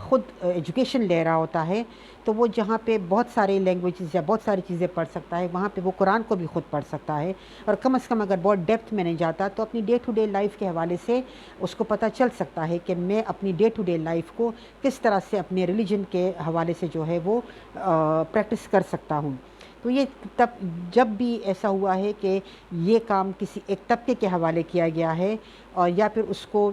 خود ایجوکیشن لے رہا ہوتا ہے تو وہ جہاں پہ بہت سارے لینگویجز یا بہت ساری چیزیں پڑھ سکتا ہے وہاں پہ وہ قرآن کو بھی خود پڑھ سکتا ہے، اور کم از کم اگر بہت ڈیپتھ میں نہیں جاتا تو اپنی ڈے ٹو ڈے لائف کے حوالے سے اس کو پتہ چل سکتا ہے کہ میں اپنی ڈے ٹو ڈے لائف کو کس طرح سے اپنے ریلیجن کے حوالے سے جو ہے وہ پریکٹس کر سکتا ہوں۔ تو یہ تب جب بھی ایسا ہوا ہے کہ یہ کام کسی ایک طبقے کے حوالے کیا گیا ہے اور یا پھر اس کو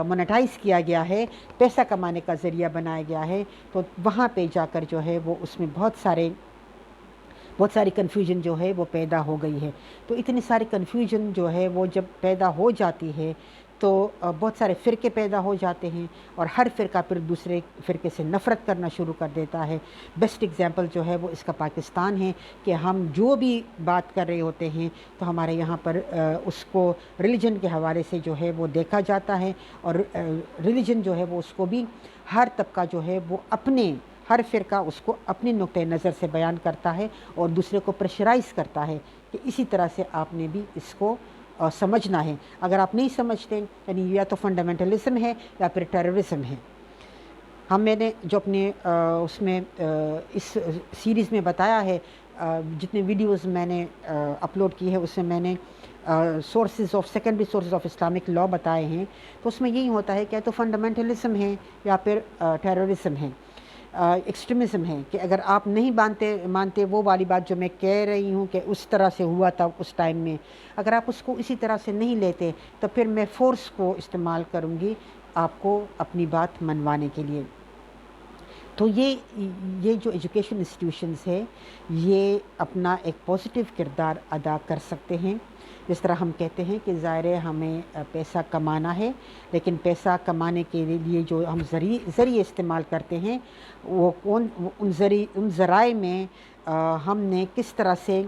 مونیٹائز کیا گیا ہے، پیسہ کمانے کا ذریعہ بنایا گیا ہے، تو وہاں پہ جا کر جو ہے وہ اس میں بہت ساری کنفیوژن جو ہے وہ پیدا ہو گئی ہے۔ تو اتنی ساری کنفیوژن جو ہے وہ جب پیدا ہو جاتی ہے تو بہت سارے فرقے پیدا ہو جاتے ہیں، اور ہر فرقہ پھر دوسرے فرقے سے نفرت کرنا شروع کر دیتا ہے۔ بیسٹ ایگزامپل جو ہے وہ اس کا پاکستان ہے کہ ہم جو بھی بات کر رہے ہوتے ہیں تو ہمارے یہاں پر اس کو ریلیجن کے حوالے سے جو ہے وہ دیکھا جاتا ہے، اور ریلیجن جو ہے وہ اس کو بھی ہر طبقہ جو ہے وہ ہر فرقہ اس کو اپنی نقطۂ نظر سے بیان کرتا ہے اور دوسرے کو پریشرائز کرتا ہے کہ اسی طرح سے آپ نے بھی اس کو سمجھنا ہے۔ اگر آپ نہیں سمجھتے یعنی یا تو فنڈامنٹلزم ہے یا پھر ٹیررزم ہے۔ میں نے جو اپنے اس میں اس سیریز میں بتایا ہے، جتنے ویڈیوز میں نے اپلوڈ کی ہے اس میں نے secondary sources of Islamic law بتائے ہیں، تو اس میں یہی ہوتا ہے کہ یا تو فنڈامنٹلزم ہے یا پھر ٹیررزم ہے، ایکسٹریمزم ہے، کہ اگر آپ نہیں مانتے وہ والی بات جو میں کہہ رہی ہوں کہ اس طرح سے ہوا تھا اس ٹائم میں، اگر آپ اس کو اسی طرح سے نہیں لیتے تو پھر میں فورس کو استعمال کروں گی آپ کو اپنی بات منوانے کے لیے۔ تو یہ جو ایجوکیشن انسٹیٹیوشنز ہے یہ اپنا ایک پازیٹیو کردار ادا کر سکتے ہیں۔ جس طرح ہم کہتے ہیں کہ ظاہر ہے ہمیں پیسہ کمانا ہے، لیکن پیسہ کمانے کے لیے جو ہم ذریعے استعمال کرتے ہیں وہ ان ذرائع میں ہم نے کس طرح سے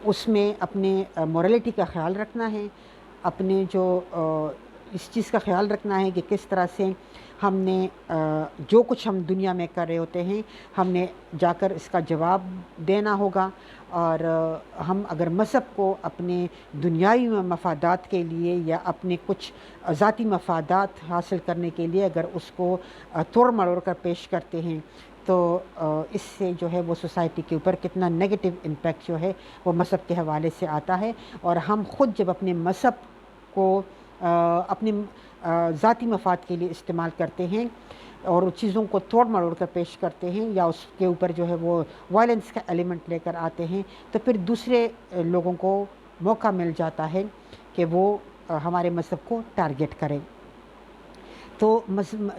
اس میں اپنے مورالٹی کا خیال رکھنا ہے، اپنے جو اس چیز کا خیال رکھنا ہے کہ کس طرح سے ہم نے جو کچھ ہم دنیا میں کر رہے ہوتے ہیں ہم نے جا کر اس کا جواب دینا ہوگا، اور ہم اگر مذہب کو اپنے دنیاوی مفادات کے لیے یا اپنے کچھ ذاتی مفادات حاصل کرنے کے لیے اگر اس کو توڑ مروڑ کر پیش کرتے ہیں تو اس سے جو ہے وہ سوسائٹی کے اوپر کتنا نیگیٹو امپیکٹ جو ہے وہ مذہب کے حوالے سے آتا ہے، اور ہم خود جب اپنے مذہب کو اپنے ذاتی مفاد کے لیے استعمال کرتے ہیں اور چیزوں کو توڑ مروڑ کر پیش کرتے ہیں یا اس کے اوپر جو ہے وہ وائلنس کا ایلیمنٹ لے کر آتے ہیں، تو پھر دوسرے لوگوں کو موقع مل جاتا ہے کہ وہ ہمارے مذہب کو ٹارگٹ کریں۔ تو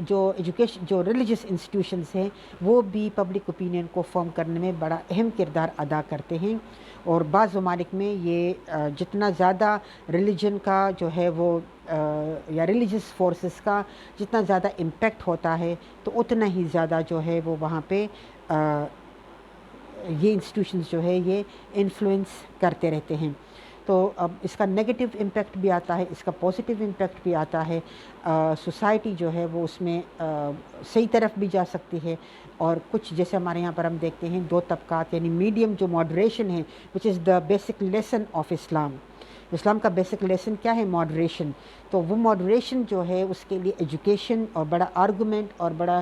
جو ریلیجس انسٹیٹیوشنز ہیں وہ بھی پبلک اوپینین کو فارم کرنے میں بڑا اہم کردار ادا کرتے ہیں، اور بعض ممالک میں یہ جتنا زیادہ ریلیجن کا جو ہے وہ یا ریلیجس فورسز کا جتنا زیادہ امپیکٹ ہوتا ہے تو اتنا ہی زیادہ جو ہے وہ وہاں پہ یہ انسٹیٹیوشنز جو ہے یہ انفلوئنس کرتے رہتے ہیں۔ تو اب اس کا نیگیٹو امپیکٹ بھی آتا ہے، اس کا پازیٹیو امپیکٹ بھی آتا ہے، سوسائٹی جو ہے وہ اس میں صحیح طرف بھی جا سکتی ہے، اور کچھ جیسے ہمارے یہاں پر ہم دیکھتے ہیں دو طبقات یعنی میڈیم جو ماڈریشن ہے وچ از دا بیسک لیسن آف اسلام کا بیسک لیسن کیا ہے؟ ماڈریشن۔ تو وہ ماڈریشن جو ہے اس کے لیے ایجوکیشن اور بڑا آرگومنٹ اور بڑا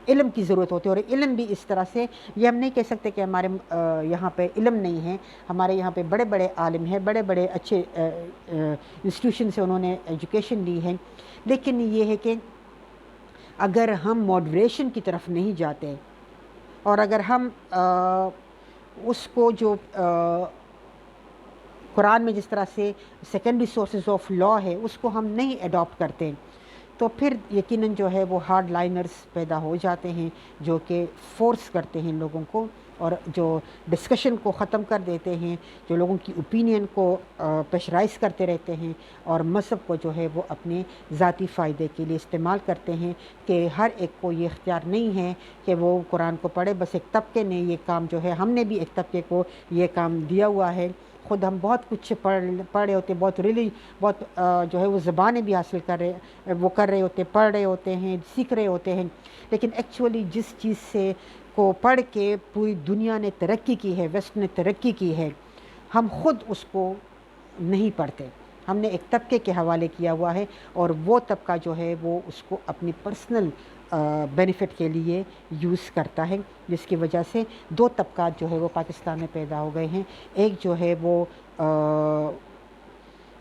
علم کی ضرورت ہوتی ہے، اور علم بھی اس طرح سے یہ ہم نہیں کہہ سکتے کہ ہمارے یہاں پہ علم نہیں ہے، ہمارے یہاں پہ بڑے بڑے عالم ہیں، بڑے بڑے اچھے انسٹیٹیوشن سے انہوں نے ایجوکیشن لی ہے، لیکن یہ ہے کہ اگر ہم ماڈریشن کی طرف نہیں جاتے اور اگر ہم اس کو جو قرآن میں جس طرح سے سیکنڈری سورسز آف لا ہے اس کو ہم نہیں اڈاپٹ کرتے تو پھر یقیناً جو ہے وہ ہارڈ لائنرز پیدا ہو جاتے ہیں جو کہ فورس کرتے ہیں لوگوں کو اور جو ڈسکشن کو ختم کر دیتے ہیں، جو لوگوں کی اوپینین کو پریشرائز کرتے رہتے ہیں اور مذہب کو جو ہے وہ اپنے ذاتی فائدے کے لیے استعمال کرتے ہیں کہ ہر ایک کو یہ اختیار نہیں ہے کہ وہ قرآن کو پڑھے، بس ایک طبقے نے یہ کام جو ہے ہم نے بھی ایک طبقے کو یہ کام دیا ہوا ہے، خود ہم بہت کچھ پڑھ رہے ہوتے، بہت جو ہے وہ زبانیں بھی حاصل کر رہے ہوتے، پڑھ رہے ہوتے ہیں، سیکھ رہے ہوتے ہیں، لیکن ایکچولی جس چیز سے کو پڑھ کے پوری دنیا نے ترقی کی ہے، ویسٹ نے ترقی کی ہے، ہم خود اس کو نہیں پڑھتے، ہم نے ایک طبقے کے حوالے کیا ہوا ہے، اور وہ طبقہ جو ہے وہ اس کو اپنی پرسنل بینیفٹ کے لیے یوز کرتا ہے، جس کی وجہ سے دو طبقات جو ہے وہ پاکستان میں پیدا ہو گئے ہیں۔ ایک جو ہے وہ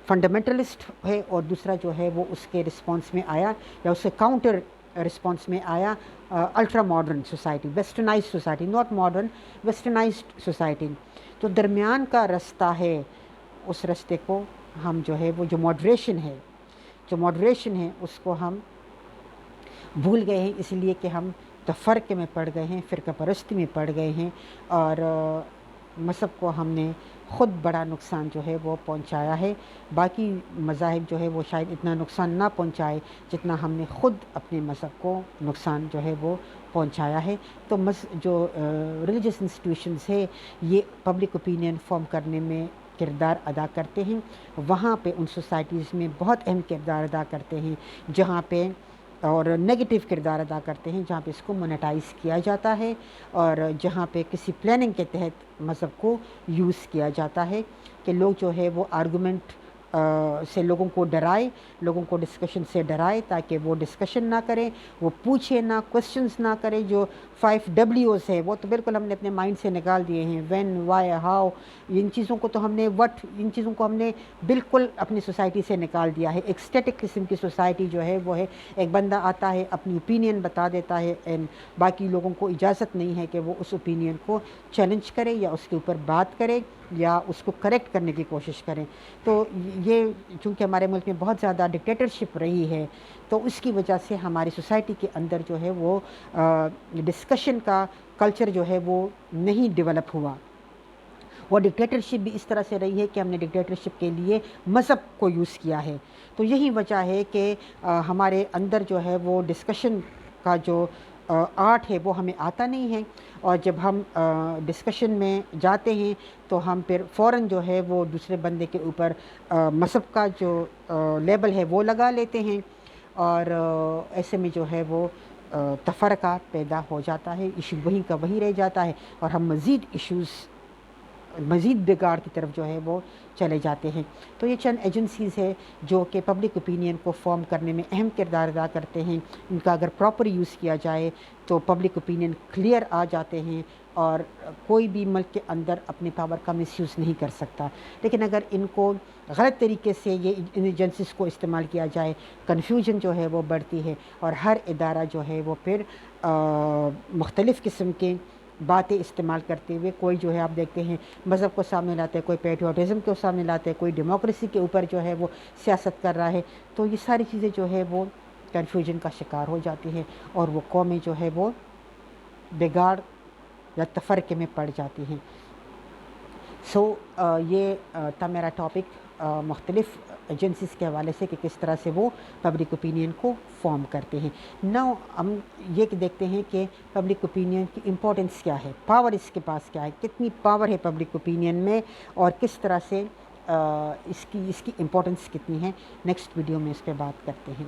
فنڈامنٹلسٹ ہے، اور دوسرا جو ہے وہ اس کے رسپانس میں آیا یا اس کے کاؤنٹر رسپانس میں آیا ultra modern society, westernised society, not modern, westernised society. تو درمیان کا رستہ ہے، اس رستے کو ہم جو ہے وہ جو ماڈریشن ہے اس کو ہم بھول گئے ہیں، اس لیے کہ ہم تفرقے میں پڑ گئے ہیں، فرقہ پرستی میں پڑ گئے ہیں، اور مذہب کو ہم نے خود بڑا نقصان جو ہے وہ پہنچایا ہے۔ باقی مذاہب جو ہے وہ شاید اتنا نقصان نہ پہنچائے جتنا ہم نے خود اپنے مذہب کو نقصان جو ہے وہ پہنچایا ہے۔ تو جو ریلیجس انسٹیٹیوشنز ہے یہ پبلک اوپینین فارم کرنے میں کردار ادا کرتے ہیں، وہاں پہ ان سوسائٹیز میں بہت اہم کردار ادا کرتے ہیں، جہاں پہ اور نگیٹو کردار ادا کرتے ہیں جہاں پہ اس کو مونیٹائز کیا جاتا ہے، اور جہاں پہ کسی پلاننگ کے تحت مذہب کو یوز کیا جاتا ہے کہ لوگ جو ہے وہ آرگومنٹ سے لوگوں کو ڈرائے، لوگوں کو ڈسکشن سے ڈرائے تاکہ وہ ڈسکشن نہ کریں، وہ پوچھیں نہ، کوسچنز نہ کریں۔ جو 5 W's ہے وہ تو بالکل ہم نے اپنے مائنڈ سے نکال دیے ہیں، وین، وائی، ہاؤ، ان چیزوں کو تو ہم نے ان چیزوں کو ہم نے بالکل اپنی سوسائٹی سے نکال دیا ہے۔ ایک اسٹیٹک قسم کی سوسائٹی جو ہے وہ ہے، ایک بندہ آتا ہے اپنی اوپینین بتا دیتا ہے، اینڈ باقی لوگوں کو اجازت نہیں ہے کہ وہ اس اوپینین کو چیلنج کرے یا اس کے اوپر بات کرے یا اس کو کریکٹ کرنے کی کوشش کریں۔ تو یہ چونکہ ہمارے ملک میں بہت زیادہ ڈکٹیٹرشپ رہی ہے، تو اس کی وجہ سے ہماری سوسائٹی کے اندر جو ہے وہ ڈسکشن کا کلچر جو ہے وہ نہیں ڈیولپ ہوا۔ وہ ڈکٹیٹرشپ بھی اس طرح سے رہی ہے کہ ہم نے ڈکٹیٹرشپ کے لیے مذہب کو یوز کیا ہے۔ تو یہی وجہ ہے کہ ہمارے اندر جو ہے وہ ڈسکشن کا جو آرٹ ہے وہ ہمیں آتا نہیں ہے، اور جب ہم ڈسکشن میں جاتے ہیں تو ہم پھر فوراً جو ہے وہ دوسرے بندے کے اوپر مذہب کا جو لیبل ہے وہ لگا لیتے ہیں، اور ایسے میں جو ہے وہ تفرقہ پیدا ہو جاتا ہے، ایشو وہیں کا وہیں رہ جاتا ہے، اور ہم مزید بگاڑ کی طرف جو ہے وہ چلے جاتے ہیں۔ تو یہ چند ایجنسیز ہے جو کہ پبلک اوپینین کو فارم کرنے میں اہم کردار ادا کرتے ہیں۔ ان کا اگر پراپر یوز کیا جائے تو پبلک اوپینین کلیئر آ جاتے ہیں، اور کوئی بھی ملک کے اندر اپنے پاور کا مس یوز نہیں کر سکتا۔ لیکن اگر ان کو غلط طریقے سے ان ایجنسیز کو استعمال کیا جائے، کنفیوژن جو ہے وہ بڑھتی ہے، اور ہر ادارہ جو ہے وہ پھر مختلف قسم کے باتیں استعمال کرتے ہوئے، کوئی جو ہے آپ دیکھتے ہیں مذہب کو سامنے لاتے ہیں، کوئی پیٹریوٹزم کو سامنے لاتے ہیں، کوئی ڈیموکریسی کے اوپر جو ہے وہ سیاست کر رہا ہے، تو یہ ساری چیزیں جو ہے وہ کنفیوژن کا شکار ہو جاتی ہیں، اور وہ قومیں جو ہے وہ بگاڑ یا تفرقے میں پڑ جاتی ہیں۔ یہ تھا میرا ٹاپک مختلف ایجنسیز کے حوالے سے کہ کس طرح سے وہ پبلک اوپینین کو فارم کرتے ہیں۔ ناؤ ہم یہ دیکھتے ہیں کہ پبلک اوپینین کی امپورٹنس کیا ہے، پاور اس کے پاس کیا ہے، کتنی پاور ہے پبلک اوپینین میں، اور کس طرح سے اس کی امپورٹنس کتنی ہے۔ نیکسٹ ویڈیو میں اس پہ بات کرتے ہیں۔